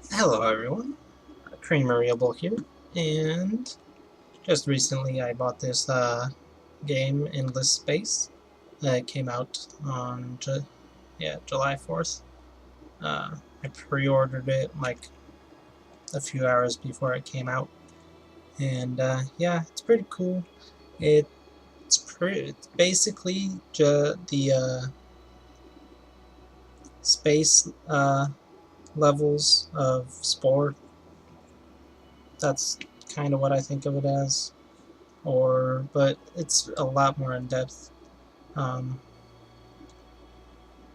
Hello everyone, Krimarieable here, and just recently I bought this game, Endless Space. It came out on July 4th. I pre-ordered it like a few hours before it came out, and yeah, it's pretty cool. It's basically the space levels of Spore. That's kind of what I think of it as. But it's a lot more in depth. Um,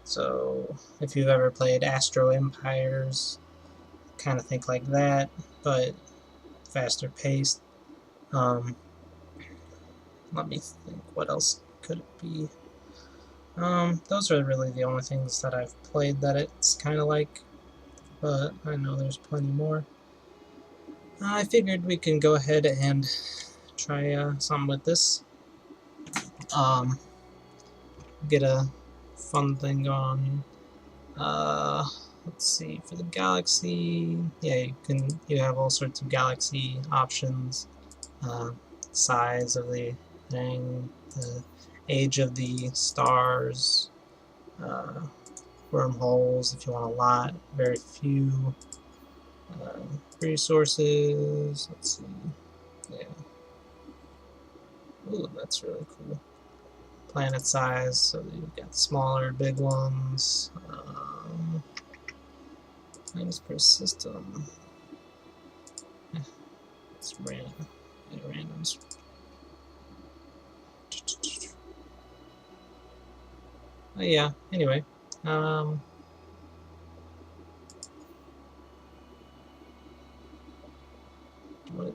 so if you've ever played Astro Empires, kind of think like that, but faster paced. Um, Let me think, what else could it be? Those are really the only things that I've played that it's kind of like, but I know there's plenty more. I figured we can go ahead and try something with this. Um, get a fun thing going on here. Let's see, for the galaxy, yeah, you have all sorts of galaxy options, uh, size of the thing, the age of the stars, uh, wormholes if you want a lot, very few, uh, resources, let's see, yeah, ooh, that's really cool. Planet size, so you've got smaller, big ones, planets per system. It's random. Yeah, randoms. Yeah, anyway. Um, what?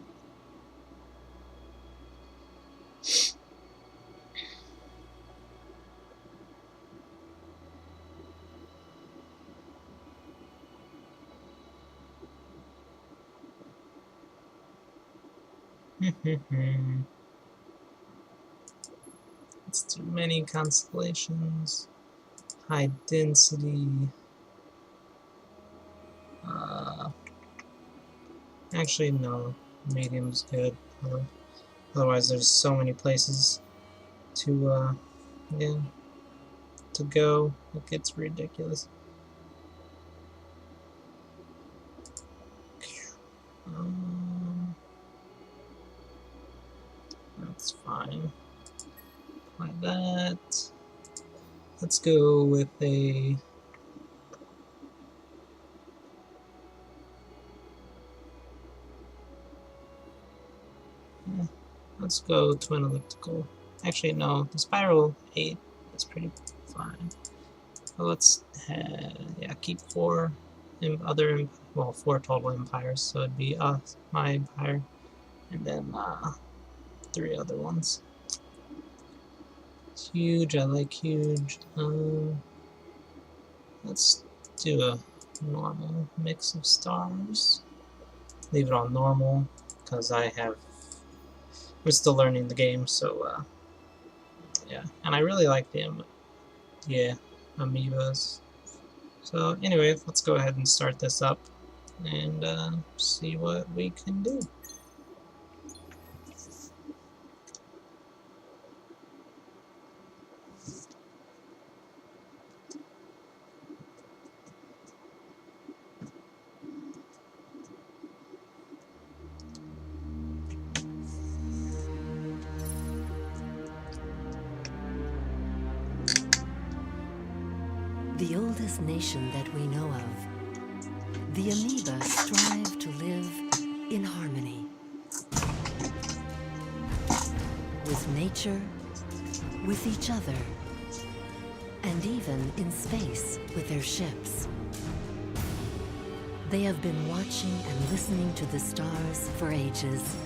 It's too many constellations. High density. Uh, Actually, no. Medium's good. Otherwise, there's so many places to, yeah, to go. It gets ridiculous. That's fine. Like that. Let's go with a... let's go twin elliptical. Actually, no, the spiral 8 is pretty fine. Well, let's keep 4 4 total empires, so it'd be us, my empire, and then 3 other ones. It's huge, I like huge. Let's do a normal mix of stars. Leave it on normal, because we're still learning the game, so yeah. And I really like the amoebas. So anyway, let's go ahead and start this up and see what we can do. The oldest nation that we know of, the amoeba strive to live in harmony with nature, with each other, and even in space with their ships. They have been watching and listening to the stars for ages,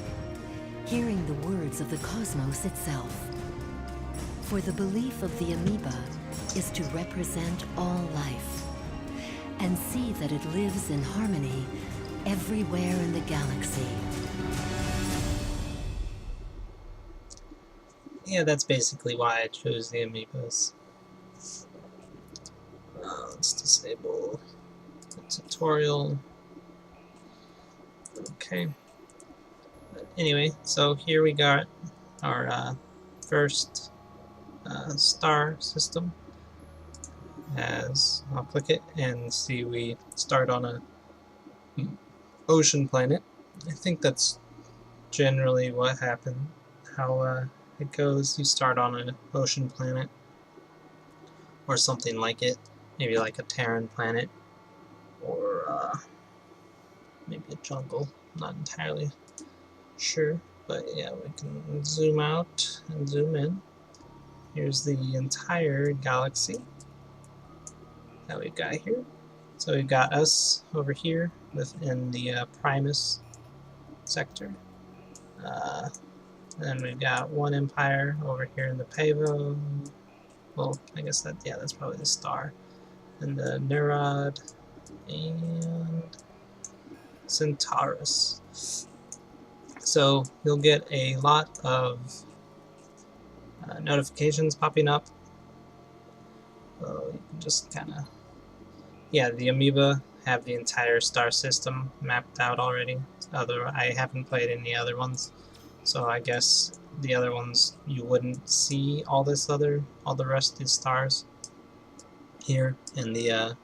hearing the words of the cosmos itself. For the belief of the amoeba is to represent all life and see that it lives in harmony everywhere in the galaxy. Yeah, that's basically why I chose the amoebas. Let's disable the tutorial. Okay. But anyway, so here we got our first star system. As I'll click it and see we start on a ocean planet. I think that's generally what happened. How it goes. You start on an ocean planet or something like it. Maybe like a Terran planet or maybe a jungle. I'm not entirely sure, but yeah, we can zoom out and zoom in. Here's the entire galaxy that we've got here. So we've got us over here within the Primus sector. Then we've got one empire over here in the Pavo. Well, I guess that's probably the star. And the Neurod and Centaurus. So you'll get a lot of notifications popping up. So you can just kind of, yeah, the amoeba have the entire star system mapped out already. I haven't played any other ones, so I guess the other ones you wouldn't see all the rest of these stars here in the and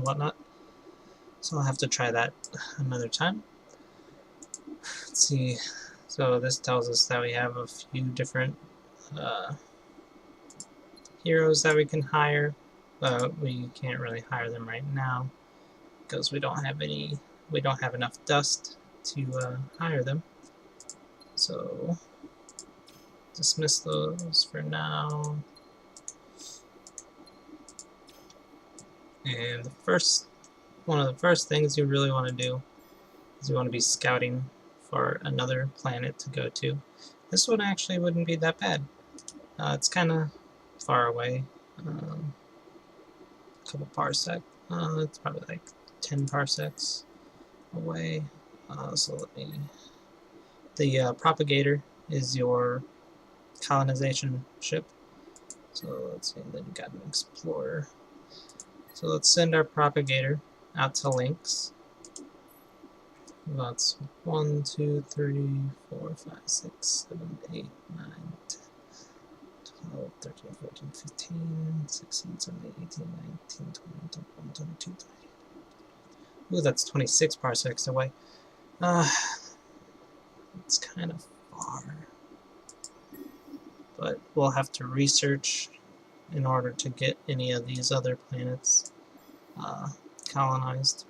whatnot. So I'll have to try that another time. Let's see. So this tells us that we have a few different heroes that we can hire, but we can't really hire them right now because we don't have enough dust to hire them. So dismiss those for now. And one of the first things you really want to do is you want to be scouting for another planet to go to. This one actually wouldn't be that bad. It's kind of far away, a couple parsec. It's probably like 10 parsecs away. So let me. The propagator is your colonization ship. So let's see. Then you got an explorer. So let's send our propagator out to Lynx. That's 1, 2, 3, 4, 5, 6, 7, 8, 9, 10, 12, 13, 14, 15, 16, 17, 18, 19, 20, 21, 22, 23. Ooh, that's 26 parsecs away. It's kind of far. But we'll have to research in order to get any of these other planets colonized.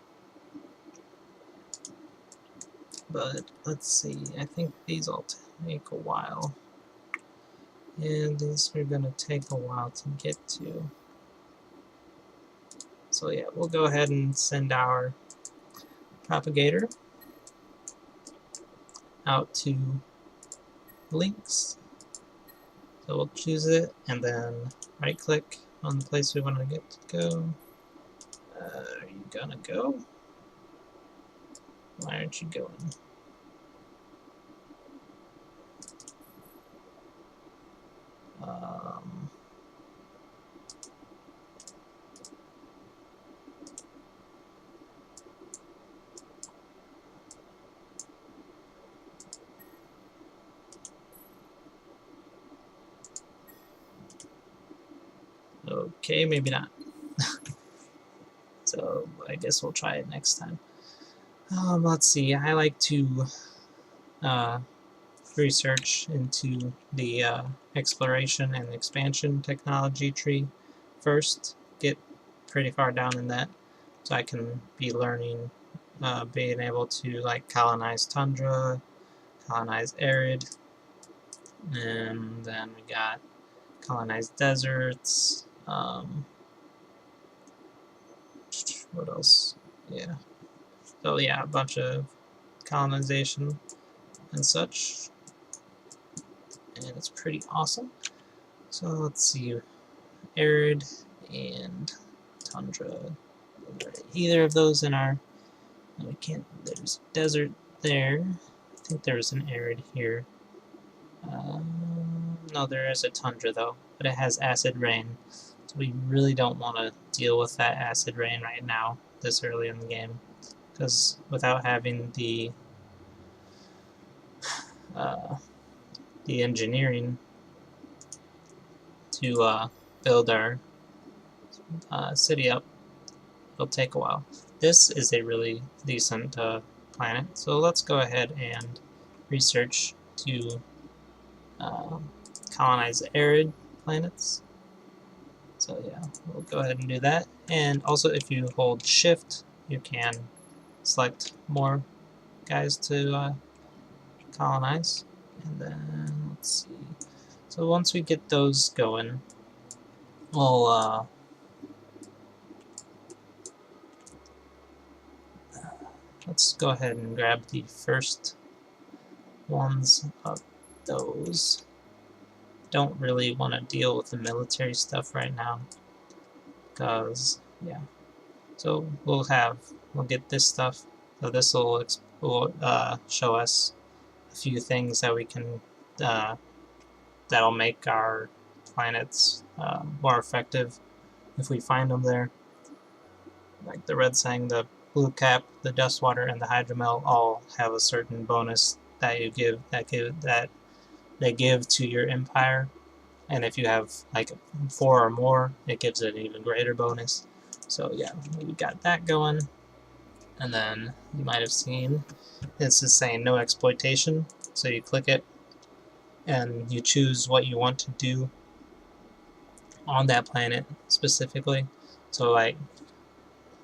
But let's see, I think these all take a while. And these are going to take a while to get to. So yeah, we'll go ahead and send our propagator out to Lynx. So we'll choose it and then right click on the place we want to get to go. Are you gonna go? Why aren't you going? Okay, maybe not. So I guess we'll try it next time. Let's see, I like to research into the exploration and expansion technology tree first, get pretty far down in that, so I can be learning, being able to like colonize tundra, colonize arid, and then we got colonize deserts, what else? Yeah. So yeah, a bunch of colonization and such. And it's pretty awesome. So let's see. Arid and tundra. Either of those in our... No, we can't... There's desert there. I think there's an arid here. No, there is a tundra though, but it has acid rain. So we really don't want to deal with that acid rain right now, this early in the game, because without having the engineering to build our city up, it'll take a while. This is a really decent planet, so let's go ahead and research to colonize arid planets. So yeah, we'll go ahead and do that. And also, if you hold shift, you can select more guys to colonize. And then let's see. So once we get those going, we'll let's go ahead and grab the first ones of those. Don't really want to deal with the military stuff right now, because yeah. So we'll get this stuff. So this will show us a few things that we can that'll make our planets more effective if we find them there. Like the red sang, the blue cap, the dust water, and the hydromel all have a certain bonus that they give to your empire. And if you have like 4 or more, it gives it an even greater bonus. So yeah, we got that going. And then you might have seen this is saying no exploitation. So you click it and you choose what you want to do on that planet specifically. So like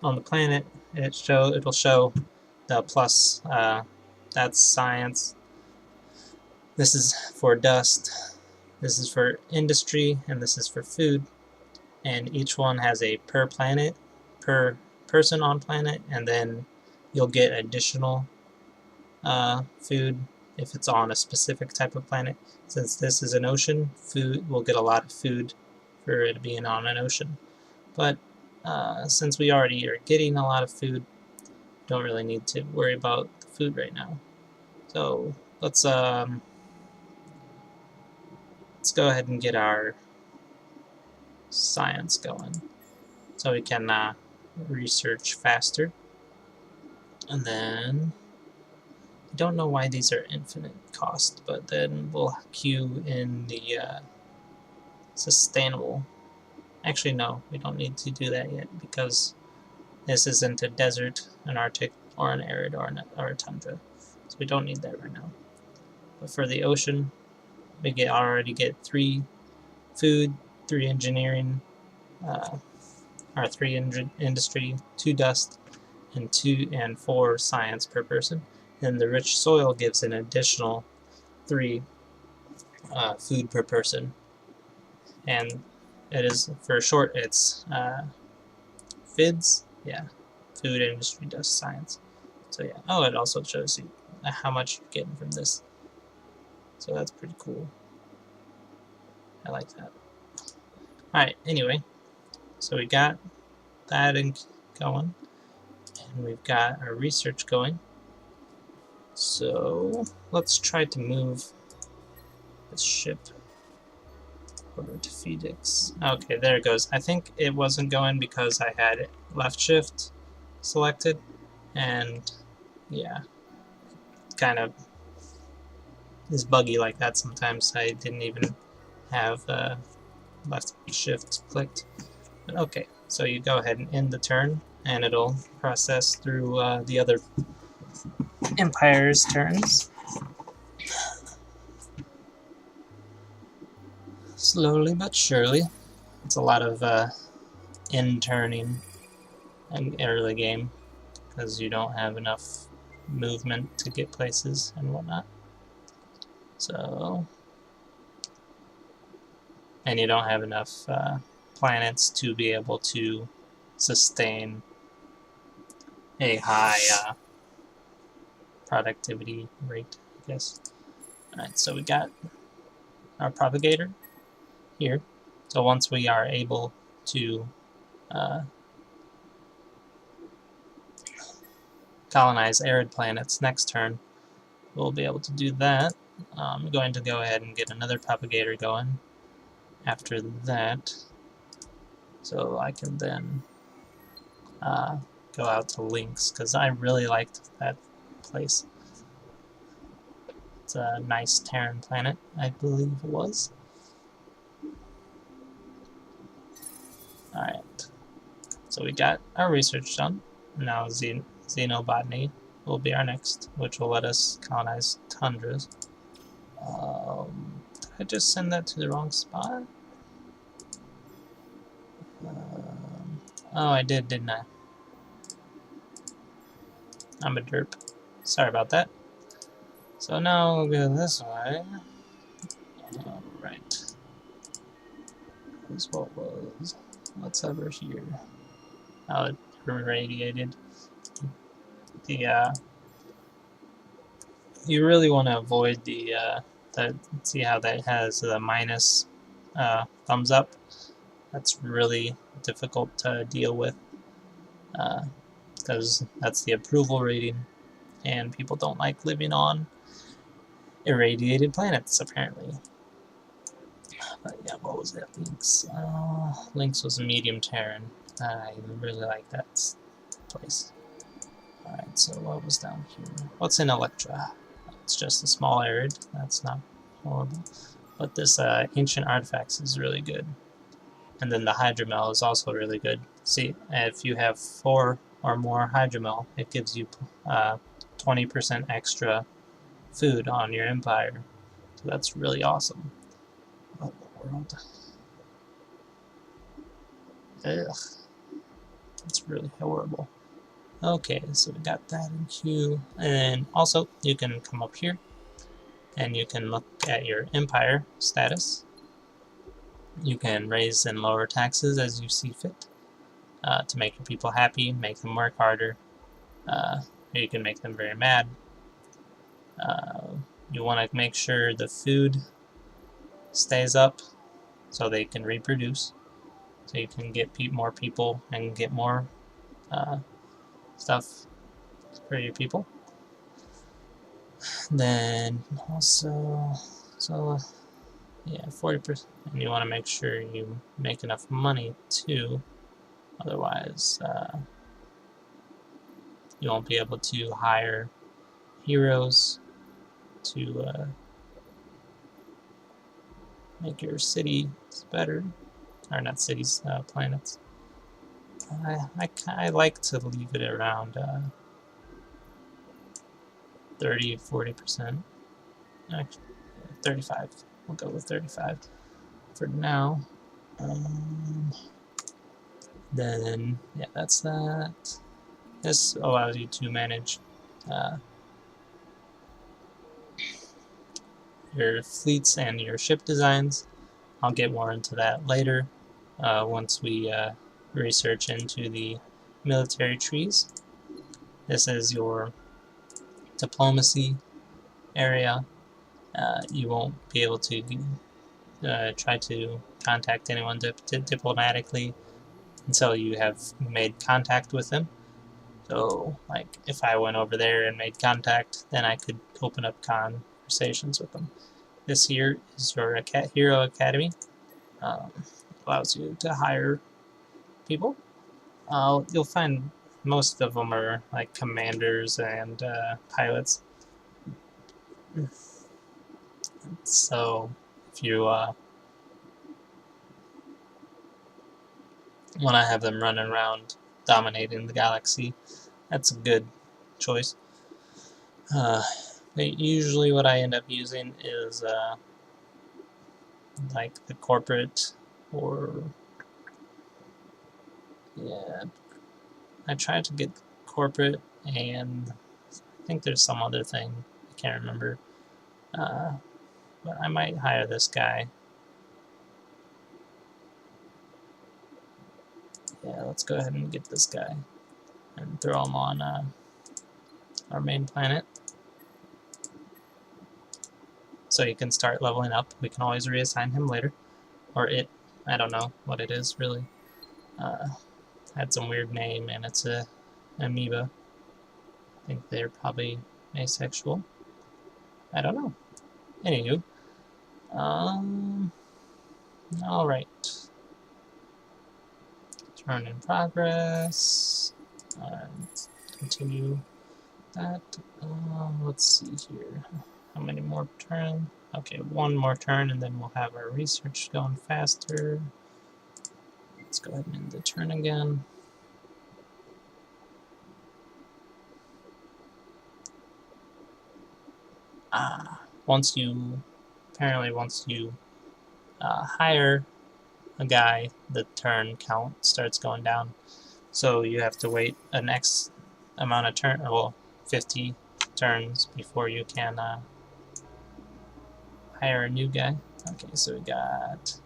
on the planet, it'll show the plus. That's science. This is for dust. This is for industry, and this is for food. And each one has a per planet, per person on planet, and then you'll get additional food if it's on a specific type of planet. Since this is an ocean, we'll get a lot of food for it being on an ocean. But since we already are getting a lot of food, don't really need to worry about the food right now. So let's go ahead and get our science going, so we can research faster. And then I don't know why these are infinite cost, but then we'll queue in the sustainable. Actually, no, we don't need to do that yet, because this isn't a desert, an Arctic, or an arid, or a tundra. So we don't need that right now. But for the ocean, we already get 3 food, 3 engineering, or 3 industry, 2 dust, and 4 science per person. And the rich soil gives an additional 3 food per person. And it is, for short, it's FIDS, yeah, food, industry, dust, science. So yeah, oh, it also shows you how much you're getting from this. So that's pretty cool. I like that. Alright, anyway, so we got that going, and we've got our research going. So let's try to move this ship over to Phoenix. Okay, there it goes. I think it wasn't going because I had left shift selected, and yeah, kind of is buggy like that sometimes. I didn't even have left shift clicked. But okay, so you go ahead and end the turn, and it'll process through the other empire's turns. Slowly but surely. It's a lot of end turning in early game, because you don't have enough movement to get places and whatnot. So, and you don't have enough planets to be able to sustain a high productivity rate, I guess. Alright, so we got our propagator here. So once we are able to colonize arid planets next turn, we'll be able to do that. I'm going to go ahead and get another propagator going after that, so I can then go out to Lynx, because I really liked that place. It's a nice Terran planet, I believe it was. Alright, so we got our research done. Now xenobotany will be our next, which will let us colonize tundras. Did I just send that to the wrong spot? Oh, I did, didn't I? I'm a derp. Sorry about that. So now we'll go this way. Alright. This what was. What's over here? Oh, it irradiated. You really want to avoid the see how that has the minus thumbs up? That's really difficult to deal with because that's the approval rating, and people don't like living on irradiated planets, apparently. But yeah, what was that? Lynx. Lynx was a medium Terran. I really like that place. Alright, so what was down here? What's in Electra? It's just a small arid. That's not horrible. But this Ancient Artifacts is really good. And then the Hydromel is also really good. See, if you have 4 or more Hydromel, it gives you 20% extra food on your empire. So that's really awesome. What in the world? Ugh. That's really horrible. Okay, so we got that in queue. And also, you can come up here and you can look at your empire status. You can raise and lower taxes as you see fit to make your people happy, make them work harder. Or you can make them very mad. You want to make sure the food stays up so they can reproduce. So you can get more people and get more stuff for your people. Then also, so yeah, 40%. And you want to make sure you make enough money too, otherwise you won't be able to hire heroes to make your cities better, or not cities, planets. I like to leave it around 30-40%. Actually, 35. We'll go with 35 for now. Then yeah, that's that. This allows you to manage your fleets and your ship designs. I'll get more into that later once we research into the military trees. This is your diplomacy area. You won't be able to try to contact anyone diplomatically until you have made contact with them. So, like, if I went over there and made contact, then I could open up conversations with them. This here is your Hero Academy. Allows you to hire people. You'll find most of them are like commanders and pilots. So if you want to have them running around dominating the galaxy, that's a good choice. Usually what I end up using is like the corporate, or yeah, I tried to get corporate, and I think there's some other thing, I can't remember, but I might hire this guy. Yeah, let's go ahead and get this guy and throw him on our main planet. So you can start leveling up. We can always reassign him later. Or it. I don't know what it is, really. Had some weird name, and it's a amoeba. I think they're probably asexual. I don't know. Anywho. Alright. Turn in progress. Let's continue that. Let's see here. How many more turns? Okay, one more turn, and then we'll have our research going faster. Let's go ahead and end the turn again. Once you hire a guy, the turn count starts going down. So you have to wait an X amount of turn, well, 50 turns before you can hire a new guy. Okay, so we got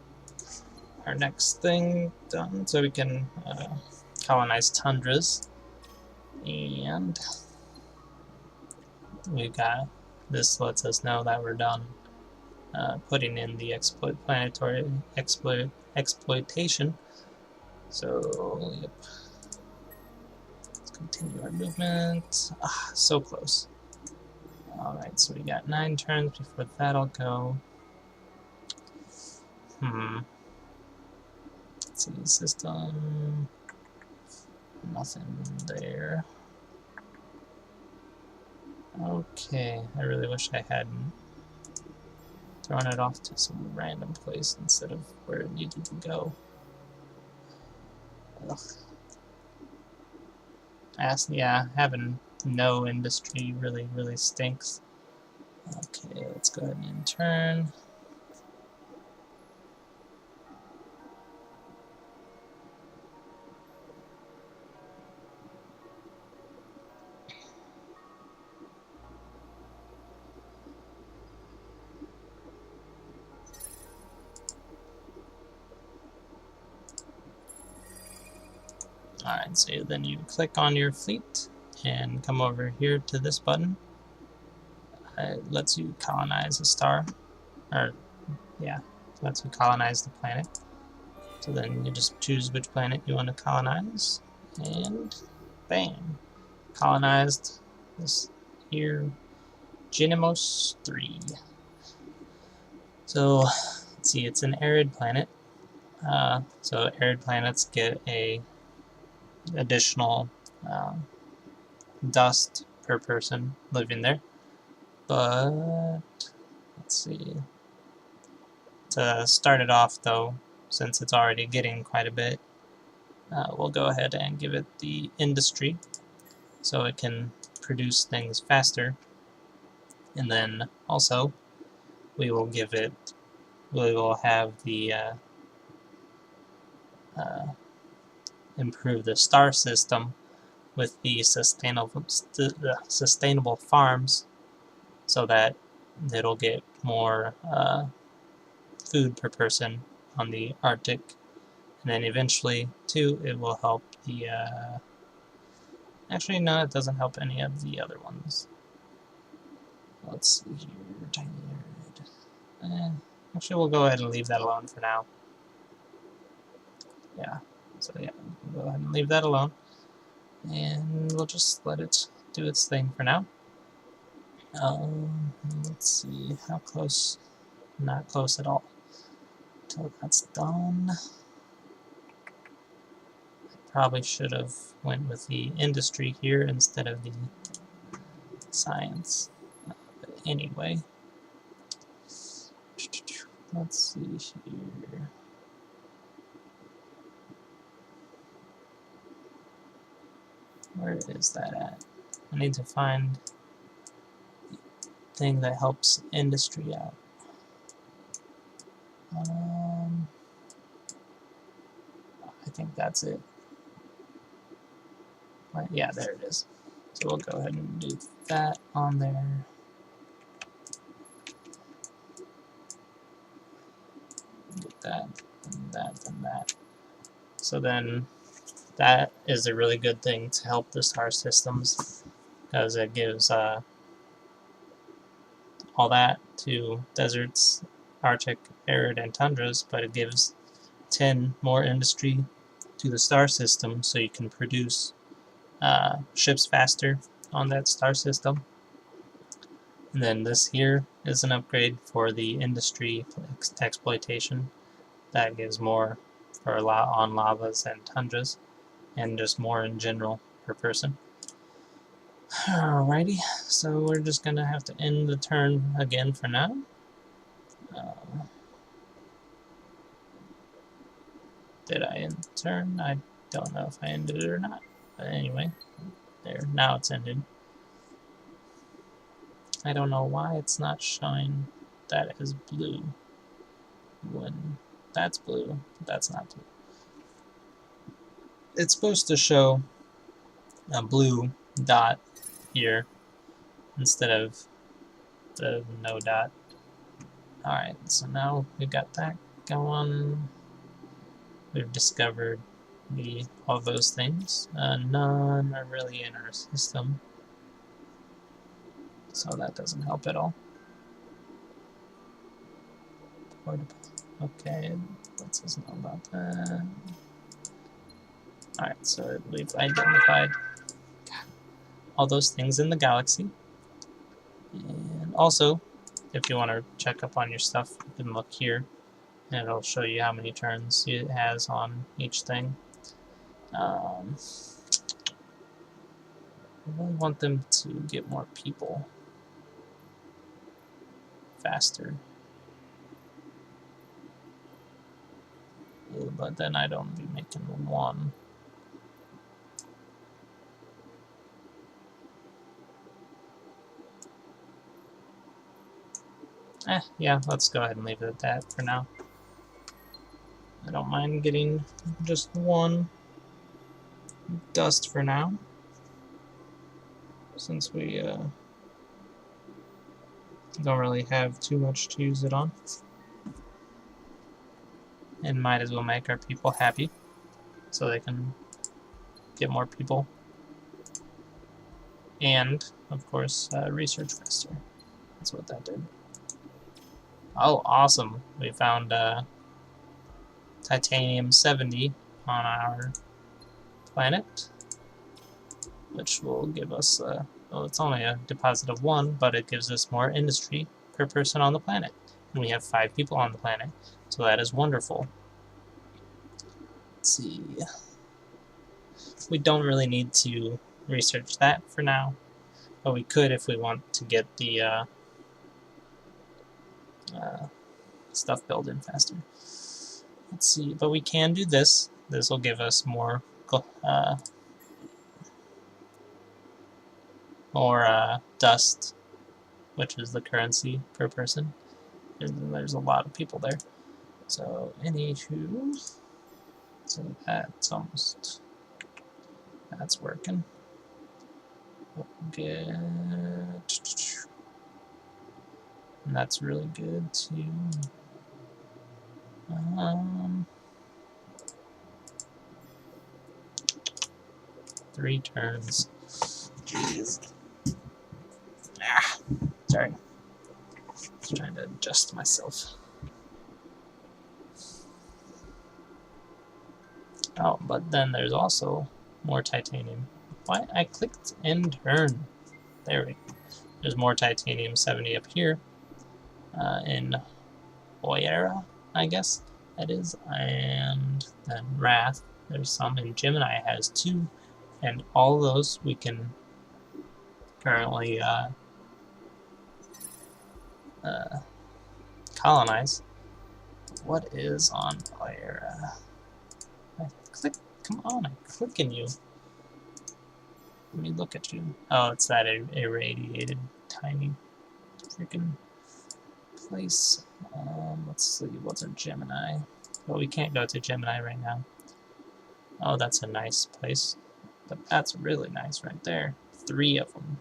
our next thing done, so we can colonize tundras, and we got this lets us know that we're done putting in the planetary exploitation. So, yep. Let's continue our movement. So close. Alright, so we got 9 turns before that'll go. Let's see, system. Nothing there. Okay, I really wish I hadn't thrown it off to some random place instead of where it needed to go. Ugh. Yeah, having no industry really stinks. Okay, let's go ahead and turn. Alright, so then you click on your fleet and come over here to this button. It lets you colonize a star, or yeah, it lets you colonize the planet. So then you just choose which planet you want to colonize, and bam, colonized this here, Genemos 3. So let's see, it's an arid planet. So arid planets get a additional dust per person living there. But let's see. To start it off, though, since it's already getting quite a bit, we'll go ahead and give it the industry so it can produce things faster. And then also we will have the improve the star system with the sustainable farms, so that it'll get more food per person on the Arctic, and then eventually too it will help the actually no, it doesn't help any of the other ones. Let's see here, tiny red. Actually we'll go ahead and leave that alone for now. Yeah, so yeah, we'll go ahead and leave that alone, and we'll just let it do its thing for now. Let's see, how close? Not close at all. Until that's done. I probably should have went with the industry here instead of the science. But anyway, let's see here. Where is that at? I need to find the thing that helps industry out. I think that's it. But yeah, there it is. So we'll go ahead and do that on there. Get that, and that, and that. So then that is a really good thing to help the star systems, because it gives all that to deserts, Arctic, arid, and tundras, but it gives 10 more industry to the star system, so you can produce ships faster on that star system. And then this here is an upgrade for the industry exploitation that gives more for on lavas and tundras, and just more in general per person. Alrighty, so we're just gonna have to end the turn again for now. Did I end the turn? I don't know if I ended it or not. But anyway, there, now it's ended. I don't know why it's not showing that as blue when that's blue, but that's not blue. It's supposed to show a blue dot here instead of the no dot. Alright, so now we've got that going. We've discovered all those things. None are really in our system, so that doesn't help at all. Okay, lets us know about that. Alright, so we've identified all those things in the galaxy. And also, if you want to check up on your stuff, you can look here, and it'll show you how many turns it has on each thing. I really want them to get more people faster. But then I don't be making one. Yeah, let's go ahead and leave it at that for now. I don't mind getting just one dust for now, since we don't really have too much to use it on. And might as well make our people happy, so they can get more people. And, of course, research faster. That's what that did. Oh, awesome. We found titanium 70 on our planet, which will give us, well, it's only a deposit of 1, but it gives us more industry per person on the planet. And we have 5 people on the planet, so that is wonderful. Let's see. We don't really need to research that for now, but we could if we want to get the stuff built in faster. Let's see, but we can do this. This will give us more dust, which is the currency per person. And there's a lot of people there. So, anywho, so that's working. Good. And that's really good too. 3 turns. Jeez. Sorry. Just trying to adjust myself. Oh, but then there's also more titanium. Why? I clicked end turn. There we go. There's more titanium 70 up here. In Oyera, I guess that is. And then Wrath. There's some in Gemini. It has 2. And all those we can currently colonize. What is on Oyera? Come on, I'm clicking you. Let me look at you. Oh, it's that irradiated tiny freaking place. Let's see, what's a Gemini? Well, we can't go to Gemini right now. Oh, that's a nice place. But that's really nice right there. 3 of them.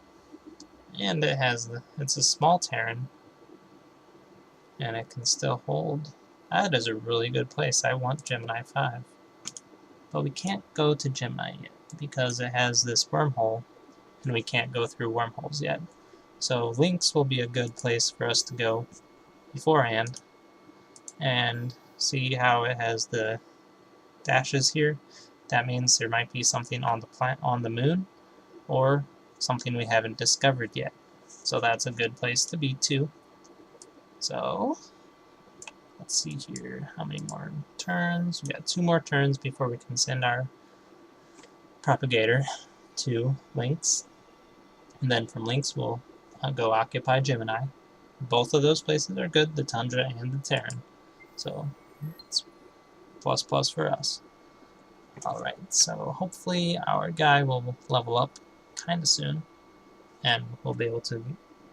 And it has it's a small Terran. And it can still hold. That is a really good place. I want Gemini 5. But we can't go to Gemini yet, because it has this wormhole, and we can't go through wormholes yet. So Lynx will be a good place for us to go beforehand, and see how it has the dashes here. That means there might be something on the moon, or something we haven't discovered yet. So that's a good place to be too. So let's see here, how many more turns? We got 2 more turns before we can send our propagator to Lynx, and then from Lynx we'll go occupy Gemini. Both of those places are good, the Tundra and the Terran, so it's plus plus for us. Alright, so hopefully our guy will level up kind of soon, and we'll be able to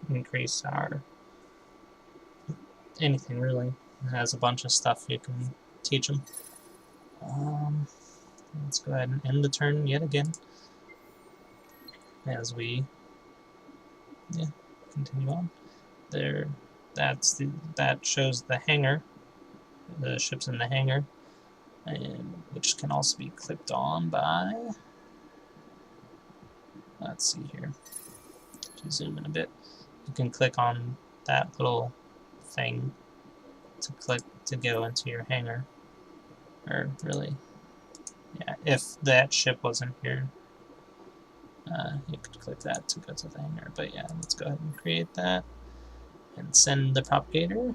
increase our anything really. It has a bunch of stuff you can teach him. Let's go ahead and end the turn yet again as we continue on. There, that shows the hangar, the ships in the hangar, and which can also be clicked on by. Let's see here. To zoom in a bit, you can click on that little thing to click to go into your hangar. Or really, yeah, if that ship wasn't here, you could click that to go to the hangar. But yeah, let's go ahead and create that and send the propagator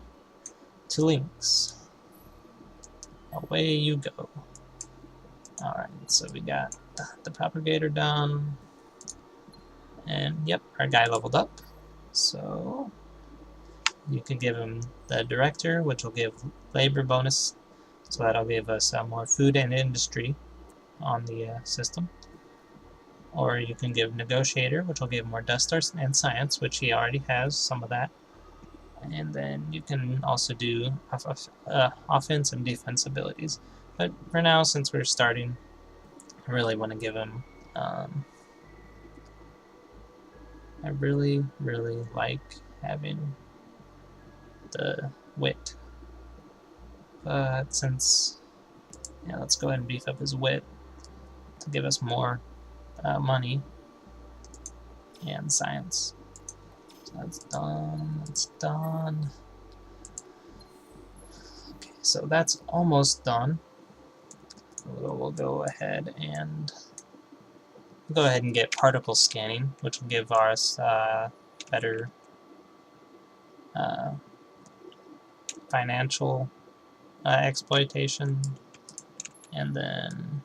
to Lynx. Away you go. Alright, so we got the propagator done. And yep, our guy leveled up. So you can give him the director, which will give labor bonus. So that'll give us more food and industry on the system. Or you can give negotiator, which will give more dust stars and science, which he already has some of that. And then you can also do offense and defense abilities. But for now, since we're starting, I really want to give him. I really like having the wit. But since, yeah, let's go ahead and beef up his wit to give us more money and science. So that's done. That's done. Okay, so that's almost done. We'll go ahead and get particle scanning, which will give us better financial exploitation, and then